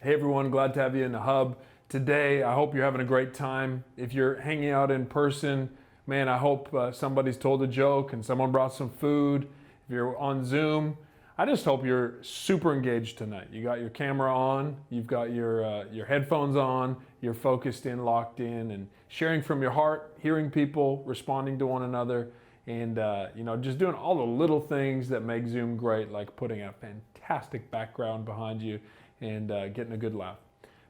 Hey everyone, glad to have you in the hub today. I hope you're having a great time. If you're hanging out in person, man, I hope somebody's told a joke and someone brought some food. If you're on Zoom, I just hope you're super engaged tonight. You got your camera on, you've got your headphones on, you're focused in, locked in, and sharing from your heart, hearing people, responding to one another, and just doing all the little things that make Zoom great, like putting a fantastic background behind you and getting a good laugh.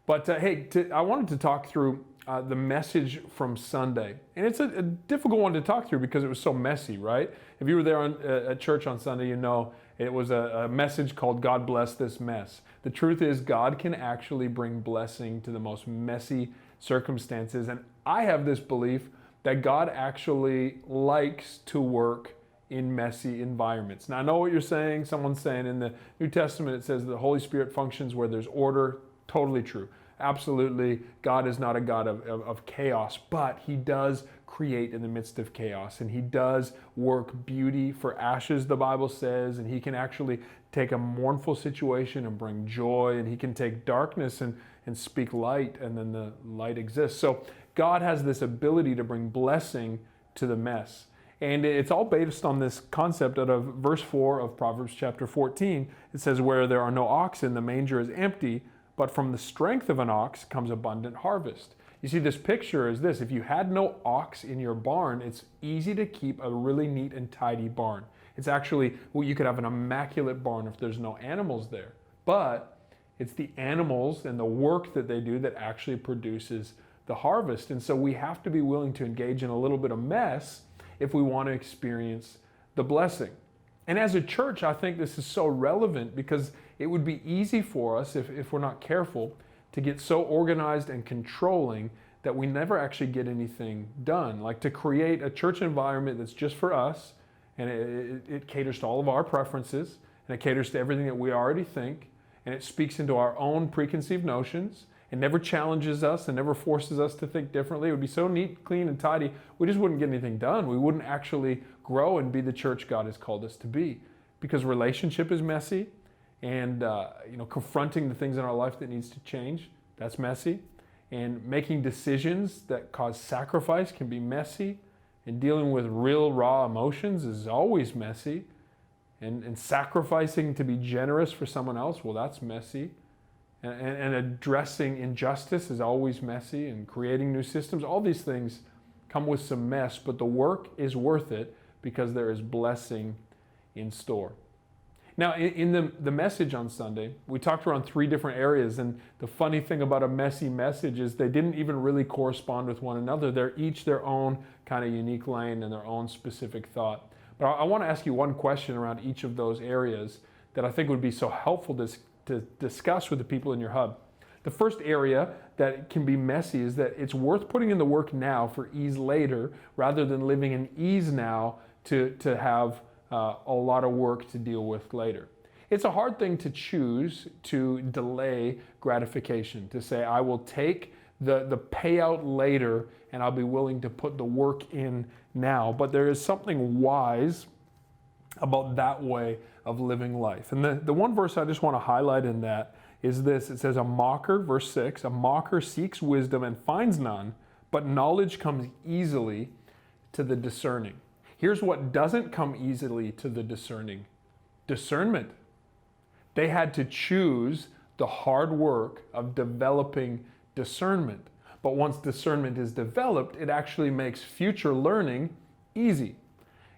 But hey, I wanted to talk through the message from Sunday. And it's a difficult one to talk through because it was so messy, right? If you were there at church on Sunday, you know it was a message called God Bless This Mess. The truth is God can actually bring blessing to the most messy circumstances. And I have this belief that God actually likes to work in messy environments. Now I know what you're saying. Someone's saying in the New Testament it says the Holy Spirit functions where there's order. Totally true. Absolutely. God is not a God of chaos, but He does create in the midst of chaos, and He does work beauty for ashes, the Bible says, and He can actually take a mournful situation and bring joy, and He can take darkness and speak light, and then the light exists. So God has this ability to bring blessing to the mess. And it's all based on this concept out of verse 4 of Proverbs chapter 14. It says, where there are no oxen, the manger is empty, but from the strength of an ox comes abundant harvest. You see, this picture is this. If you had no ox in your barn, it's easy to keep a really neat and tidy barn. It's actually, well, you could have an immaculate barn if there's no animals there. But it's the animals and the work that they do that actually produces the harvest. And so we have to be willing to engage in a little bit of mess if we want to experience the blessing. And as a church, I think this is so relevant because it would be easy for us, if we're not careful, to get so organized and controlling that we never actually get anything done. Like to create a church environment that's just for us, and it caters to all of our preferences, and it caters to everything that we already think, and it speaks into our own preconceived notions. It never challenges us and never forces us to think differently. It would be so neat, clean, and tidy, we just wouldn't get anything done. We wouldn't actually grow and be the church God has called us to be. Because relationship is messy, and confronting the things in our life that needs to change, that's messy. And making decisions that cause sacrifice can be messy. And dealing with real, raw emotions is always messy. And sacrificing to be generous for someone else, well, that's messy. And addressing injustice is always messy, and creating new systems. All these things come with some mess, but the work is worth it because there is blessing in store. Now, in the message on Sunday, we talked around 3 different areas, and the funny thing about a messy message is they didn't even really correspond with one another. They're each their own kind of unique lane and their own specific thought. But I want to ask you one question around each of those areas that I think would be so helpful to discuss with the people in your hub. The first area that can be messy is that it's worth putting in the work now for ease later rather than living in ease now to have a lot of work to deal with later. It's a hard thing to choose to delay gratification, to say I will take the payout later and I'll be willing to put the work in now. But there is something wise about that way of living life. And the one verse I just want to highlight in that is this. It says, a mocker, verse 6, a mocker seeks wisdom and finds none, but knowledge comes easily to the discerning. Here's what doesn't come easily to the discerning: discernment. They had to choose the hard work of developing discernment. But once discernment is developed, it actually makes future learning easy.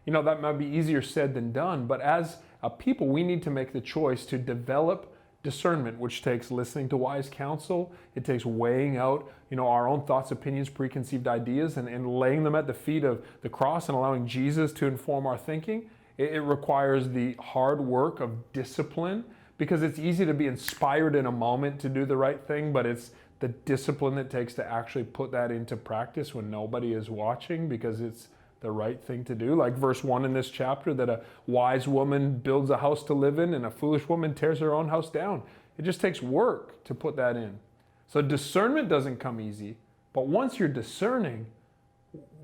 That might be easier said than done, but as a people, we need to make the choice to develop discernment, which takes listening to wise counsel. It takes weighing out, our own thoughts, opinions, preconceived ideas, and laying them at the feet of the cross and allowing Jesus to inform our thinking. It requires the hard work of discipline, because it's easy to be inspired in a moment to do the right thing, but it's the discipline that takes to actually put that into practice when nobody is watching, because it's the right thing to do. Like verse 1 in this chapter, that a wise woman builds a house to live in and a foolish woman tears her own house down. It just takes work to put that in. So discernment doesn't come easy, but once you're discerning,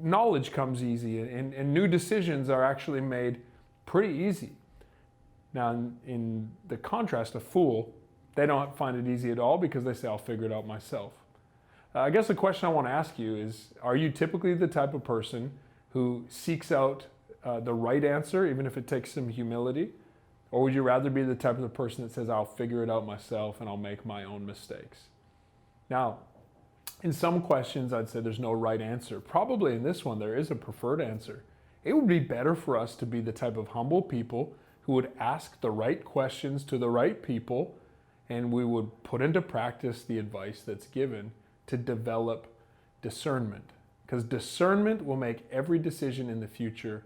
knowledge comes easy, and new decisions are actually made pretty easy. Now, in the contrast, a fool They don't find it easy at all because they say, I'll figure it out myself. I guess the question I want to ask you is, are you typically the type of person who seeks out the right answer, even if it takes some humility? Or would you rather be the type of person that says, I'll figure it out myself and I'll make my own mistakes? Now, in some questions, I'd say there's no right answer. Probably in this one, there is a preferred answer. It would be better for us to be the type of humble people who would ask the right questions to the right people, and we would put into practice the advice that's given to develop discernment. Because discernment will make every decision in the future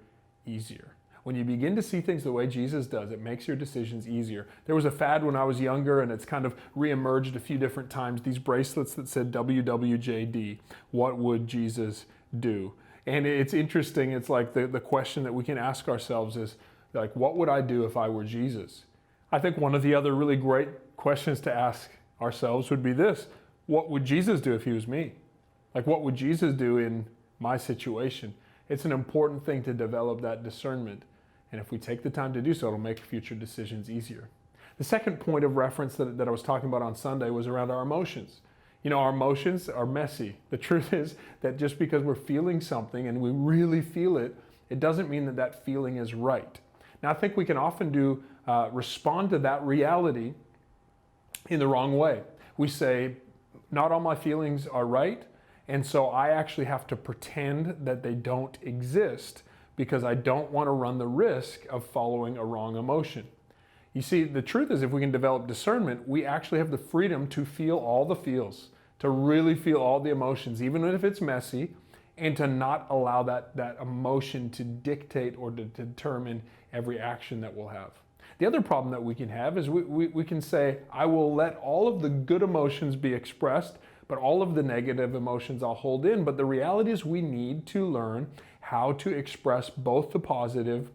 easier. When you begin to see things the way Jesus does, it makes your decisions easier. There was a fad when I was younger, and it's kind of reemerged a few different times, these bracelets that said WWJD, what would Jesus do? And it's interesting, it's like the question that we can ask ourselves is, like, what would I do if I were Jesus? I think one of the other really great questions to ask ourselves would be this: what would Jesus do if he was me? Like, what would Jesus do in my situation? It's an important thing to develop that discernment. And if we take the time to do so, it'll make future decisions easier. The second point of reference that I was talking about on Sunday was around our emotions. You know, our emotions are messy. The truth is that just because we're feeling something and we really feel it, it doesn't mean that that feeling is right. Now, I think we can often respond to that reality in the wrong way. We say, not all my feelings are right, and so I actually have to pretend that they don't exist because I don't want to run the risk of following a wrong emotion. You see, the truth is, if we can develop discernment, we actually have the freedom to feel all the feels, to really feel all the emotions, even if it's messy, and to not allow that emotion to dictate or to determine every action that we'll have. The other problem that we can have is we can say, I will let all of the good emotions be expressed, but all of the negative emotions I'll hold in. But the reality is we need to learn how to express both the positive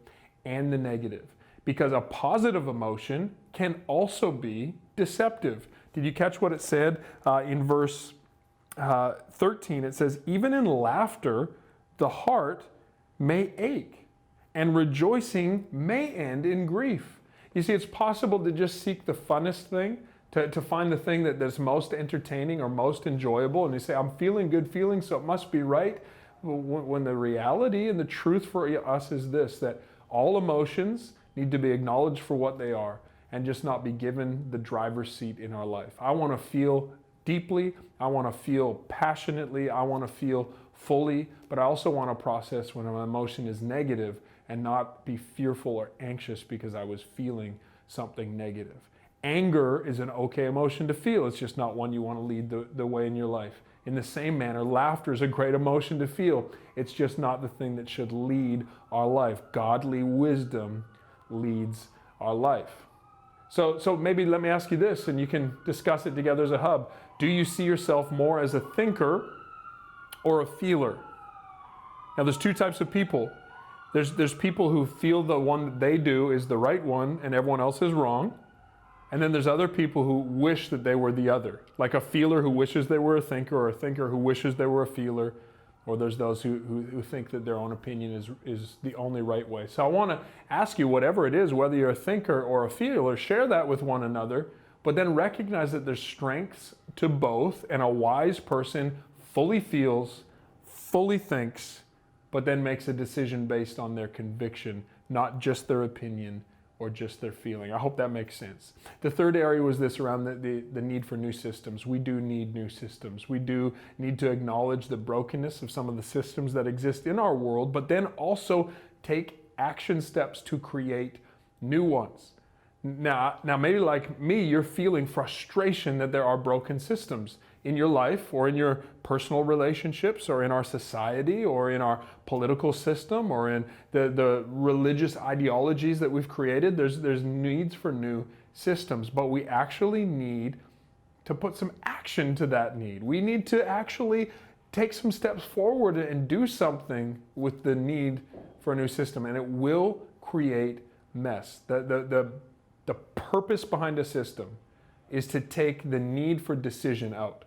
and the negative, because a positive emotion can also be deceptive. Did you catch what it said in verse 13? It says, even in laughter, the heart may ache, and rejoicing may end in grief. You see, it's possible to just seek the funnest thing, to find the thing that's most entertaining or most enjoyable, and you say, I'm feeling good feelings, so it must be right. When the reality and the truth for us is this, that all emotions need to be acknowledged for what they are and just not be given the driver's seat in our life. I want to feel deeply, I want to feel passionately, I want to feel fully, but I also want to process when an emotion is negative and not be fearful or anxious because I was feeling something negative. Anger is an okay emotion to feel. It's just not one you want to lead the way in your life. In the same manner, laughter is a great emotion to feel. It's just not the thing that should lead our life. Godly wisdom leads our life. So maybe let me ask you this, and you can discuss it together as a hub. Do you see yourself more as a thinker or a feeler? Now, there's two types of people. There's people who feel the one that they do is the right one and everyone else is wrong. And then there's other people who wish that they were the other, like a feeler who wishes they were a thinker, or a thinker who wishes they were a feeler, or there's those who think that their own opinion is the only right way. So I want to ask you, whatever it is, whether you're a thinker or a feeler, share that with one another, but then recognize that there's strengths to both, and a wise person fully feels, fully thinks, but then makes a decision based on their conviction, not just their opinion or just their feeling. I hope that makes sense. The third area was this, around the need for new systems. We do need new systems. We do need to acknowledge the brokenness of some of the systems that exist in our world, but then also take action steps to create new ones. Now maybe like me, you're feeling frustration that there are broken systems in your life or in your personal relationships or in our society or in our political system or in the religious ideologies that we've created. There's needs for new systems, but we actually need to put some action to that need. We need to actually take some steps forward and do something with the need for a new system, and it will create mess. The purpose behind a system is to take the need for decision out.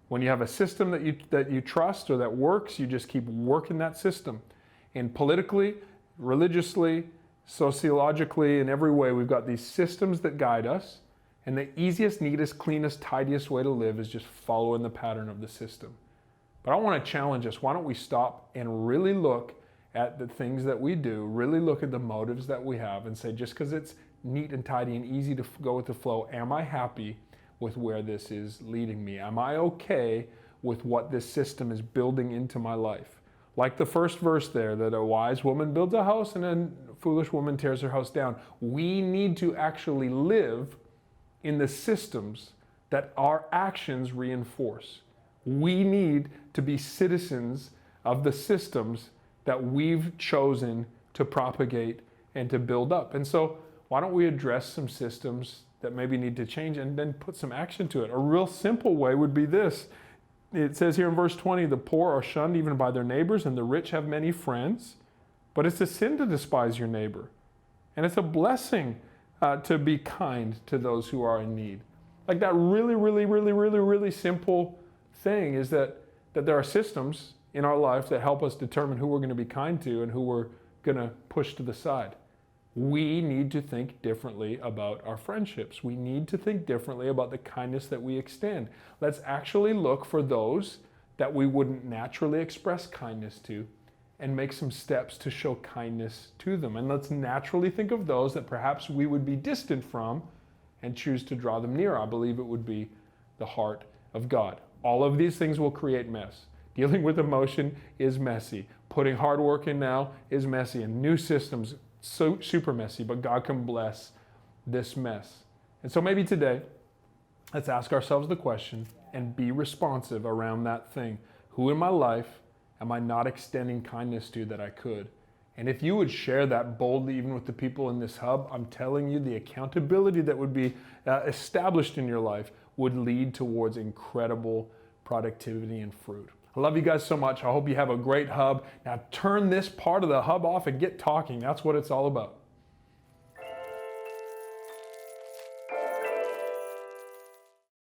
When you have a system that you trust or that works, you just keep working that system. And politically, religiously, sociologically, in every way, we've got these systems that guide us. And the easiest, neatest, cleanest, tidiest way to live is just following the pattern of the system. But I want to challenge us. Why don't we stop and really look at the things that we do, really look at the motives that we have and say, just because it's neat and tidy and easy to go with the flow, am I happy with where this is leading me? Am I okay with what this system is building into my life? Like the first verse there, that a wise woman builds a house and a foolish woman tears her house down. We need to actually live in the systems that our actions reinforce. We need to be citizens of the systems that we've chosen to propagate and to build up. And so why don't we address some systems that maybe need to change and then put some action to it? A real simple way would be this. It says here in verse 20, the poor are shunned even by their neighbors, and the rich have many friends. But it's a sin to despise your neighbor. And it's a blessing to be kind to those who are in need. Like that really simple thing is that there are systems in our life that help us determine who we're going to be kind to and who we're going to push to the side. We need to think differently about our friendships. We need to think differently about the kindness that we extend. Let's actually look for those that we wouldn't naturally express kindness to and make some steps to show kindness to them. And let's naturally think of those that perhaps we would be distant from and choose to draw them near. I believe it would be the heart of God. All of these things will create mess. Dealing with emotion is messy. Putting hard work in now is messy. And new systems, so super messy, but God can bless this mess. And so maybe today, let's ask ourselves the question and be responsive around that thing. Who in my life am I not extending kindness to that I could? And if you would share that boldly even with the people in this hub, I'm telling you the accountability that would be established in your life would lead towards incredible productivity and fruit. I love you guys so much. I hope you have a great hub. Now turn this part of the hub off and get talking. That's what it's all about.